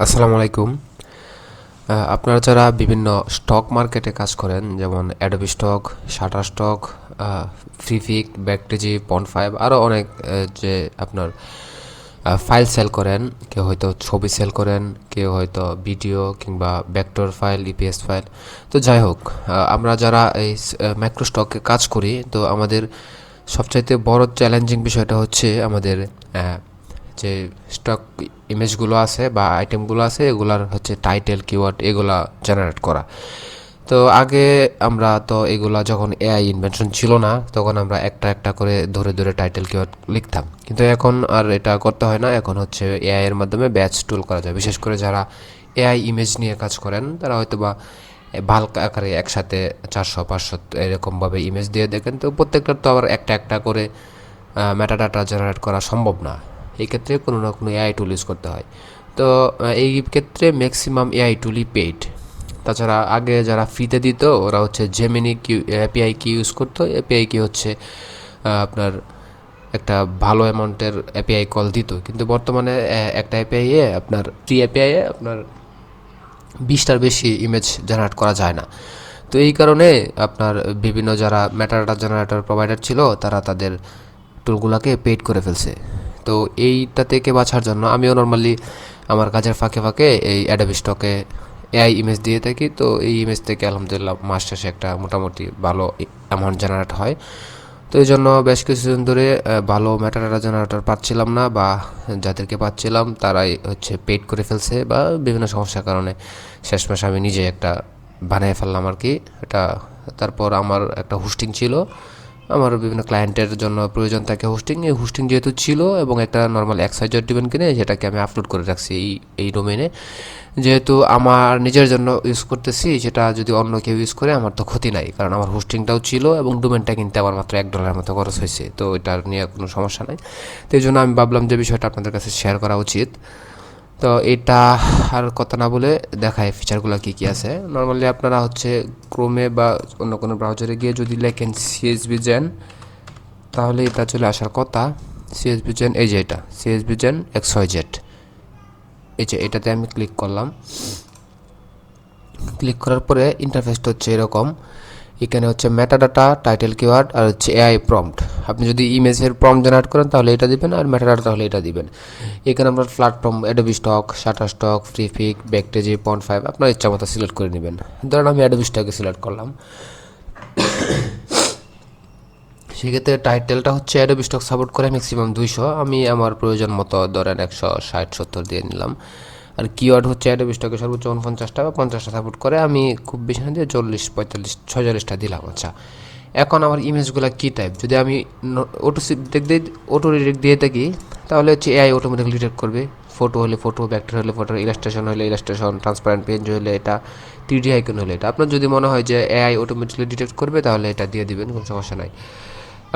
আসসালামু আলাইকুম। আপনারা যারা বিভিন্ন স্টক মার্কেটে কাজ করেন, যেমন Adobe Stock, Shutterstock, Freepik, Vecteezy, পন্ট5, আরও অনেক যে আপনার ফাইল সেল করেন, কেউ হয়তো ছবি সেল করেন, কেউ হয়তো ভিডিও কিংবা ভেক্টর ফাইল, ইপিএস ফাইল। তো যাই হোক, আমরা যারা এই ম্যাক্রো স্টকে কাজ করি, তো আমাদের সবচাইতে বড় চ্যালেঞ্জিং বিষয়টা হচ্ছে আমাদের যে স্টক ইমেজগুলো আছে বা আইটেমগুলো আছে, এগুলার হচ্ছে টাইটেল, কিওয়ার্ড এগুলা জেনারেট করা। তো আগে আমরা তো এগুলা যখন এআই ইনভেনশন ছিল না, তখন আমরা একটা একটা করে ধরে ধরে টাইটেল কিওয়ার্ড লিখতাম, কিন্তু এখন আর এটা করতে হয় না। এখন হচ্ছে এআই এর মাধ্যমে ব্যাচ টুল করা যায়। বিশেষ করে যারা এআই ইমেজ নিয়ে কাজ করেন, তারা হয়তো বা বাল্ক আকারে একসাথে 400-500 এরকমভাবে ইমেজ দিয়ে দেখেন, তো প্রত্যেকটার তো আবার একটা একটা করে মেটাডাটা জেনারেট করা সম্ভব না। এই ক্ষেত্রে কোনো না কোনো এআই টুল ইউজ করতে হয়। তো এই ক্ষেত্রে ম্যাক্সিমাম এআই টুলই পেইড। তাছাড়া আগে যারা ফ্রিতে দিত, ওরা হচ্ছে জেমিনি কিউ এপিআই কি ইউজ করতো। এপিআই কি হচ্ছে আপনার একটা ভালো অ্যামাউন্টের এপিআই কল দিত, কিন্তু বর্তমানে একটা এপিআই এ আপনার ফ্রি এপিআই এ আপনার 20টার বেশি ইমেজ জেনারেট করা যায় না। তো এই কারণে আপনার বিভিন্ন যারা মেটাডাটা জেনারেটর প্রোভাইডার ছিল, তারা তাদের টুলগুলোকে পেইড করে ফেলছে। তো এইটা থেকে বাঁচার জন্য আমিও নর্মালি আমার কাজের ফাঁকে ফাঁকে এই অ্যাডোবি স্টকে এআই ইমেজ দিয়ে থাকি। তো এই ইমেজ থেকে আলহামদুলিল্লাহ মাস শেষে একটা মোটামুটি ভালো অ্যামাউন্ট জেনারেট হয়। তো এই জন্য বেশ কিছুদিন ধরে ভালো মেটাডাটা জেনারেটর পাচ্ছিলাম না, বা যাদেরকে পাচ্ছিলাম তারাই হচ্ছে পেইড করে ফেলছে, বা বিভিন্ন সমস্যার কারণে শেষমেশ আমি নিজে একটা বানিয়ে ফেললাম আর কি এটা। তারপর আমার একটা হোস্টিং ছিল, আমার বিভিন্ন ক্লায়েন্টের জন্য প্রয়োজন থাকে হোস্টিং। এই হোস্টিং যেহেতু ছিল এবং একটা নর্মাল এক্সআইজেড ডোমেন কিনে সেটাকে আমি আপলোড করে রাখছি এই ডোমেনে। যেহেতু আমার নিজের জন্য ইউজ করতেছি, সেটা যদি অন্য কেউ ইউজ করে আমার তো ক্ষতি নাই, কারণ আমার হোস্টিংটাও ছিল এবং ডোমেনটা কিনতে আমার মাত্র $1 মতো খরচ হয়েছে। তো এটার নিয়ে কোনো সমস্যা নাই। তো এই জন্য আমি ভাবলাম যে বিষয়টা আপনাদের কাছে শেয়ার করা উচিত। তো এটা আর কথা না বলে দেখায় ফিচারগুলো কী কী আছে। নর্মালি আপনারা হচ্ছে ক্রোমে বা অন্য কোনো ব্রাউজারে গিয়ে যদি লেখেন সিএসবি জেন, তাহলে এটা চলে আসার কথা। সিএসবি জেন, এই যে এটা সিএসবি জেন XYZ, এই যে এটাতে আমি ক্লিক করলাম। ক্লিক করার পরে ইন্টারফেসটা হচ্ছে এরকম। এখানে হচ্ছে মেটাডাটা, টাইটেল কিওয়ার্ড আর হচ্ছে এআই প্রম্পট। আপনি যদি ইমেজের প্রম্পট জেনারেট করেন তাহলে এটা দিবেন, আর মেটাডাটা তাহলে এটা দিবেন। এখানে আমরা platform Adobe Stock, Shutterstock, Freepik, Vecteezy, পন্ট5 আপনার ইচ্ছা মতো সিলেক্ট করে নেবেন। ধরেন আমি অ্যাডোবি স্টকে সিলেক্ট করলাম। সেক্ষেত্রে টাইটেলটা হচ্ছে অ্যাডোবি স্টক সাপোর্ট করে ম্যাক্সিমাম 200, আমি আমার প্রয়োজন মতো ধরেন 160-70 দিয়ে নিলাম। আর কিওয়ার্ড হচ্ছে অ্যাডোবি স্টকে সর্বোচ্চ 49টা বা 50টা সাপোর্ট করে, আমি খুব বেশি না দিয়ে 40-45-46টা দিলাম। আচ্ছা, এখন আমার ইমেজগুলো কী টাইপ, যদি আমি অটো রিডেক্ট দিয়ে থাকি, তাহলে হচ্ছে এআই অটোমেটিক্যালি ডিটেক্ট করবে। ফটো হলে ফটো, ভেক্টর হলে ফটো, ইলাস্ট্রেশন হলে ইলাস্ট্রেশন, ট্রান্সপারেন্ট পেজ হলে এটা, 3D আইকন হলে এটা। আপনার যদি মনে হয় যে এআই অটোমেটিক্যালি ডিটেক্ট করবে, তাহলে এটা দিয়ে দিবেন, কোনো সমস্যা নাই।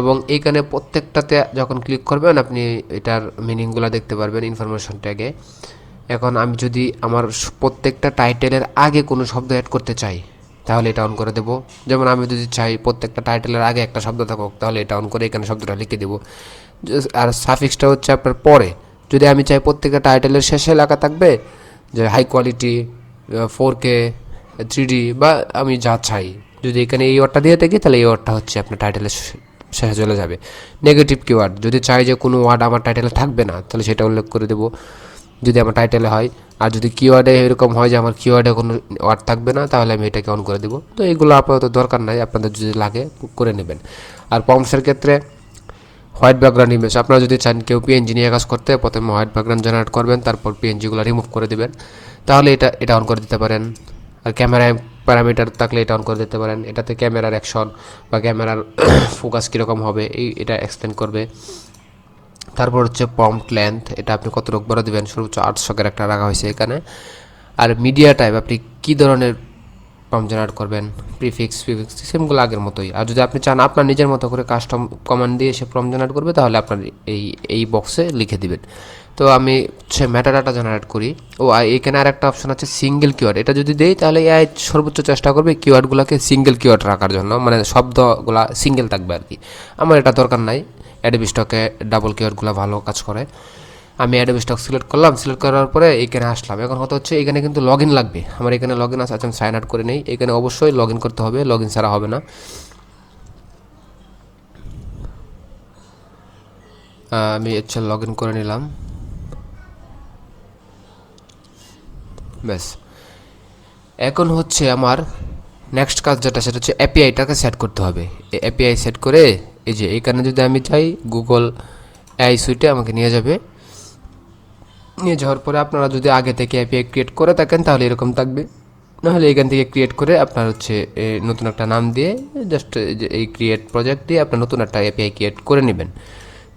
এবং এইখানে প্রত্যেকটাতে যখন ক্লিক করবেন আপনি এটার মিনিংগুলো দেখতে পারবেন ইনফরমেশন ট্যাগে। এখন আমি যদি আমার প্রত্যেকটা টাইটেলের আগে কোনো শব্দ অ্যাড করতে চাই, তাহলে এটা অন করে দেবো। যেমন আমি যদি চাই প্রত্যেকটা টাইটেলের আগে একটা শব্দ থাকুক, তাহলে এটা অন করে এখানে শব্দটা লিখে দেবো। আর সাফিক্সটা হচ্ছে আপনার পরে। যদি আমি চাই প্রত্যেকটা টাইটেলের শেষে লেখা থাকবে যে হাই কোয়ালিটি, 4K, 3D, বা আমি যা চাই, যদি এখানে এই ওয়ার্ডটা দিয়ে থাকি, তাহলে এই ওয়ার্ডটা হচ্ছে আপনার টাইটেলের শেষে চলে যাবে। নেগেটিভ কিওয়ার্ড, যদি চাই যে কোনো ওয়ার্ড আমার টাইটেলে থাকবে না, তাহলে সেটা উল্লেখ করে দেবো যদি আমার টাইটেলে হয়। আর যদি কিওয়ার্ডে এরকম হয় যে আমার কিওয়ার্ডে কোনো ওয়ার্ড থাকবে না, তাহলে আমি এটাকে অন করে দেবো। তো এগুলো আপাতত দরকার নাই, আপনাদের যদি লাগে করে নেবেন। আর পম্পসের ক্ষেত্রে হোয়াইট ব্যাকগ্রাউন্ড ইমেজ, আপনারা যদি চান কেউ পিএনজি নিয়ে কাজ করতে, প্রথমে হোয়াইট ব্যাকগ্রাউন্ড জেনারেট করবেন, তারপর পিএনজিগুলো রিমুভ করে দেবেন, তাহলে এটা অন করে দিতে পারেন। আর ক্যামেরায় প্যারামিটার থাকলে এটা অন করে দিতে পারেন। এটাতে ক্যামেরার অ্যাকশন বা ক্যামেরার ফোকাস কীরকম হবে এটা এক্সপ্লেন করবে। তারপর হচ্ছে প্রম্পট লেন্থ, এটা আপনি কতটুকু বড় দেবেন, সর্বোচ্চ 800 ক্যারেক্টার রাখা হয়েছে এখানে। আর মিডিয়া টাইপ, আপনি কী ধরনের প্রম্পট জেনারেট করবেন, প্রিফিক্স সেমগুলো আগের মতোই। আর যদি আপনি চান আপনার নিজের মতো করে কাস্টম কমান্ড দিয়ে সে প্রম্পট জেনারেট করবে, তাহলে আপনার এই বক্সে লিখে দিবেন। তো আমি সে মেটাডাটা জেনারেট করি। এখানে আর একটা অপশন আছে সিঙ্গেল কিওয়ার্ড, এটা যদি দেই তাহলে এআই সর্বোচ্চ চেষ্টা করবে কিওয়ার্ডগুলোকে সিঙ্গেল কিওয়ার্ড রাখার জন্য, মানে শব্দগুলা সিঙ্গেল থাকবে আর কি। আমার এটা দরকার নাই, অ্যাডোবি স্টকে ডাবল কিওয়ার্ডগুলো ভালো কাজ করে। আমি অ্যাডোবি স্টক সিলেক্ট করলাম, সিলেক্ট করার পরে এখানে আসলাম। এখন কথা হচ্ছে এখানে কিন্তু লগ ইন লাগবে, আমার এখানে লগ ইন আছে। আচ্ছা আমি সাইন আউট করে নেই, এখানে অবশ্যই লগ ইন করতে হবে, লগ ইন ছাড়া হবে না। আমি হচ্ছে লগ ইন করে নিলাম, ব্যাস। এখন হচ্ছে আমার নেক্সট কাজ যেটা, সেটা হচ্ছে এপিআইটাকে সেট করতে হবে। এপিআই সেট করে এই যে এখানে যদি আমি চাই গুগল এআই সুইটে আমাকে নিয়ে যাবে। নিয়ে যাওয়ার পরে আপনারা যদি আগে থেকে এপিআই ক্রিয়েট করে থাকেন তাহলে এরকম থাকবে, নাহলে এখান থেকে ক্রিয়েট করে আপনার হচ্ছে নতুন একটা নাম দিয়ে জাস্ট এই ক্রিয়েট প্রজেক্ট দিয়ে আপনার নতুন একটা এপিআই ক্রিয়েট করে নেবেন।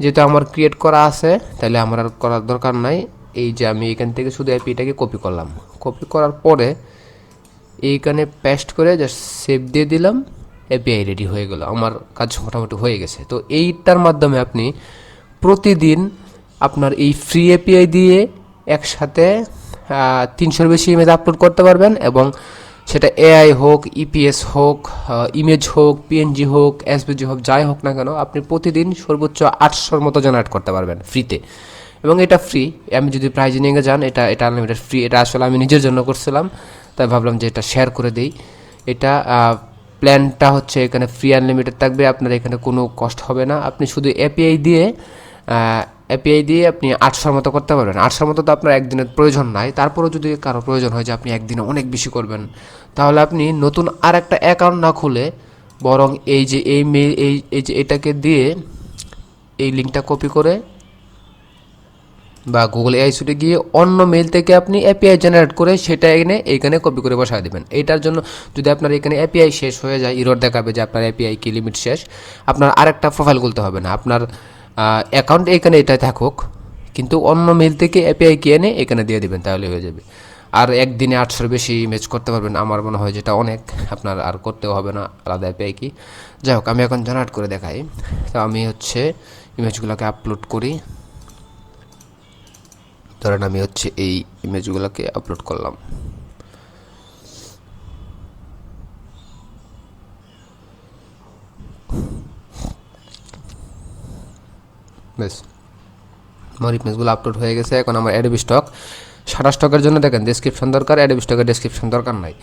যেহেতু আমার ক্রিয়েট করা আছে তাহলে আমার আর করার দরকার নাই। এই যে আমি এখান থেকে শুধু এপিআইটাকে কপি করলাম, কপি করার পরে এইখানে পেস্ট করে জাস্ট সেভ দিয়ে দিলাম, এপিআই রেডি হয়ে গেল, আমার কাজ মোটামুটি হয়ে গেছে। তো এইটার মাধ্যমে আপনি প্রতিদিন আপনার এই ফ্রি এপিআই দিয়ে একসাথে 300-এর বেশি ইমেজ আপলোড করতে পারবেন, এবং সেটা এআই হোক, ইপিএস হোক, ইমেজ হোক, পিএনজি হোক, এসভিজি হোক, যাই হোক না কেন আপনি প্রতিদিন সর্বোচ্চ 800-র মতো জেনারেট করতে পারবেন ফ্রিতে। এবং এটা ফ্রি, আমি যদি প্রাইজিনিংয়ে যান এটা আনলিমিটেড ফ্রি। এটা আসলে আমি নিজের জন্য করছিলাম, তাই ভাবলাম যে এটা শেয়ার করে দিই। এটা প্ল্যানটা হচ্ছে এখানে ফ্রি আনলিমিটেড থাকবে, আপনার এখানে কোনো কষ্ট হবে না। আপনি শুধু এপিআই দিয়ে আপনি 800-র মতো করতে পারবেন। 800-র মতো তো আপনার একদিনের প্রয়োজন নাই, তারপরেও যদি কারো প্রয়োজন হয় যে আপনি একদিনে অনেক বেশি করবেন, তাহলে আপনি নতুন আর একটা অ্যাকাউন্ট না খুলে বরং এই যে এই মেইল এই যে এটাকে দিয়ে এই লিঙ্কটা কপি করে বা গুগল এআই সুইটে গিয়ে অন্য মেইল থেকে আপনি এপিআই জেনারেট করে সেটা এনে এইখানে কপি করে বসায় দেবেন। এইটার জন্য যদি আপনার এখানে এপিআই শেষ হয়ে যায়, ইরর দেখাবে যে আপনার এপিআই কি লিমিট শেষ, আপনার আরেকটা প্রোফাইল খুলতে হবে না। আপনার অ্যাকাউন্ট এখানে এটাই থাকুক, কিন্তু অন্য মেইল থেকে এপিআই কি এনে এখানে দিয়ে দেবেন, তাহলে হয়ে যাবে। আর একদিনে 800-এর বেশি ইমেজ করতে পারবেন, আমার মনে হয় যেটা অনেক, আপনার আর করতেও হবে না আলাদা এপিআই কি। যাই হোক, আমি এখন জেনারেট করে দেখাই। তো আমি হচ্ছে ইমেজগুলোকে আপলোড করি। ধরেন আমি হচ্ছে এই ইমেজগুলোকে আপলোড করলাম, বেশ আমার ইমেজগুলো আপলোড হয়ে গেছে। এখন আমার অ্যাডোবি স্টক, শাটার স্টকের জন্য দেখেন ডেসক্রিপশন দরকার, অ্যাডোবি স্টকের ডেসক্রিপশন দরকার নাই,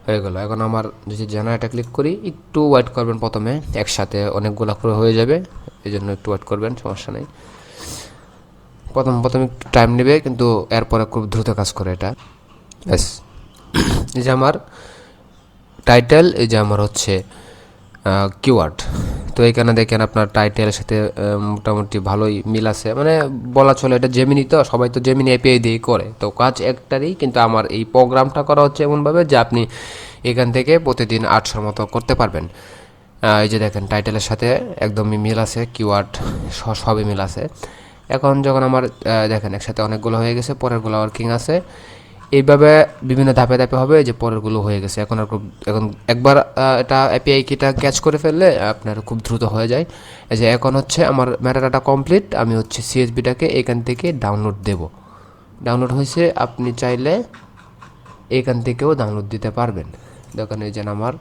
হয়ে গেল। এখন আমার যদি জেনারেটে ক্লিক করি, একটু ওয়েট করবেন, প্রথমে একসাথে অনেকগুলো করে হয়ে যাবে, এই জন্য একটু ওয়েট করবেন, সমস্যা নেই। প্রথম একটু টাইম নেবে, কিন্তু এরপরে খুব দ্রুত কাজ করে এটা। ব্যাস, এই যে আমার টাইটেল, এই যে আমার হচ্ছে কিওয়ার্ড। তো এখানে দেখেন আপনার টাইটেলের সাথে মোটামুটি ভালোই মিল আছে, মানে বলা চলে এটা জেমিনি, তো সবাই তো জেমিনি এপিআই দিয়েই করে, তো কাজ একটারই। কিন্তু আমার এই প্রোগ্রামটা করা হচ্ছে এমনভাবে যে আপনি এখান থেকে প্রতিদিন 800-র মতো করতে পারবেন। এই যে দেখেন টাইটেলের সাথে একদমই মিল আছে, কিওয়ার্ড সবই মিল আছে। এখন যখন আমার দেখেন একসাথে অনেকগুলো হয়ে গেছে, পরেরগুলো ওয়ার্কিং আছে, এইভাবে বিভিন্ন ধাপে ধাপে হবে। যে পরেরগুলো হয়ে গেছে, এখন একবার এটা এপিআই কিটা ক্যাচ করে ফেললে আপনার খুব দ্রুত হয়ে যায়। এই যে এখন হচ্ছে আমার ম্যাটাডাটা কমপ্লিট, আমি হচ্ছে সিএসবিটাকে এখান থেকে ডাউনলোড দেব। ডাউনলোড হয়েছে, আপনি চাইলে এখান থেকেও ডাউনলোড দিতে পারবেন। দেখেন এই যে আমার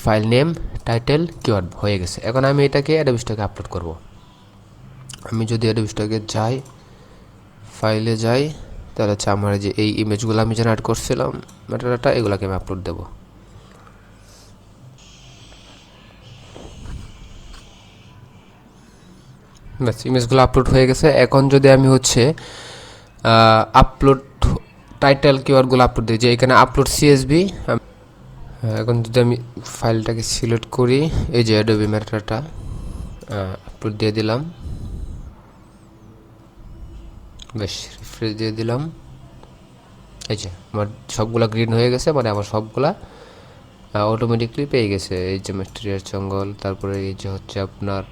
ফাইল নেম, টাইটেল, কিওয়ার্ড হয়ে গেছে। এখন আমি এটাকে অ্যাডোবি স্টকে আপলোড করব। আমি যদি অ্যাডোবি স্টকে যাই, ফাইলে যাই, তাহলে হচ্ছে আমার যে এই ইমেজগুলো আমি জেনারেট করছিলাম ম্যাটাডাটা, এগুলোকে আমি আপলোড দেবো। ব্যাস, ইমেজগুলো আপলোড হয়ে গেছে। এখন যদি আমি হচ্ছে আপলোড টাইটেল কিওয়ার্ডগুলো আপলোড দিই, যে এখানে আপলোড সিএসবি, এখন যদি আমি ফাইলটাকে সিলেক্ট করি, এই যে অ্যাডোবি ম্যাটাডাটা আপলোড দিয়ে দিলাম, বেশ রিফ্রেশ দিয়ে দিলাম। এই যে আমার সবগুলা গ্রিন হয়ে গেছে, মানে আমার সবগুলা অটোমেটিকলি পেয়ে গেছে। এই যে ম্যাটেরিয়াল জঙ্গল, তারপরে এই যে হচ্ছে আপনার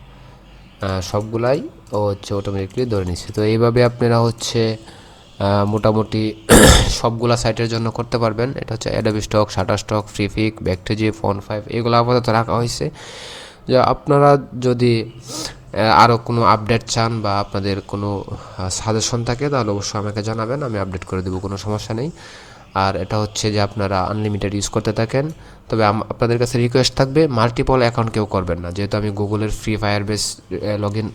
সবগুলাই ও হচ্ছে অটোমেটিকলি ধরে নিচ্ছে। তো এইভাবে আপনারা হচ্ছে মোটামুটি সবগুলা সাইটের জন্য করতে পারবেন। এটা হচ্ছে Adobe Stock, Shutterstock, Freepik, ব্যাকটেজি, ফন্ট5, এগুলো আপাতত রাখা হয়েছে। যে আপনারা যদি আরও কোনো আপডেট চান বা আপনাদের কোনো সাজেশন থাকে, তাহলে অবশ্যই আমাকে জানাবেন, আমি আপডেট করে দেবো, কোনো সমস্যা নেই। আর এটা হচ্ছে যে আপনারা আনলিমিটেড ইউজ করতে থাকেন। তবে আপনাদের কাছে রিকোয়েস্ট থাকবে মাল্টিপল অ্যাকাউন্ট কেউ করবেন না, যেহেতু আমি গুগলের free fire base log in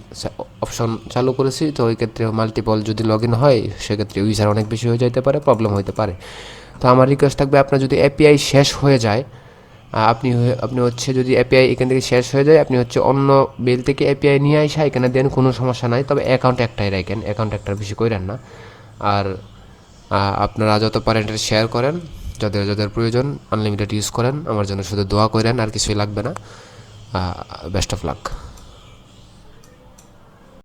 option চালু করেছি, তো ওই ক্ষেত্রে মাল্টিপল যদি লগ ইন হয় সেক্ষেত্রে ইউজার অনেক বেশি হয়ে যেতে পারে, প্রবলেম হতে পারে। তো আমার রিকোয়েস্ট থাকবে আপনার যদি এপিআই শেষ হয়ে যায়, আপনি হচ্ছে যদি এপিআই এখান থেকে শেষ হয়ে যায়, আপনি হচ্ছে অন্য মেল থেকে এপিআই নিয়ে আসা এখানে দেন, কোনো সমস্যা নাই। তবে অ্যাকাউন্ট একটাই রাখেন, অ্যাকাউন্ট একটার বেশি করেন না। আর আপনারা যত পারেন এটা শেয়ার করেন, যাদের যাদের প্রয়োজন আনলিমিটেড ইউজ করেন। আমার জন্য শুধু দোয়া করেন, আর কিছুই লাগবে না। Best of luck.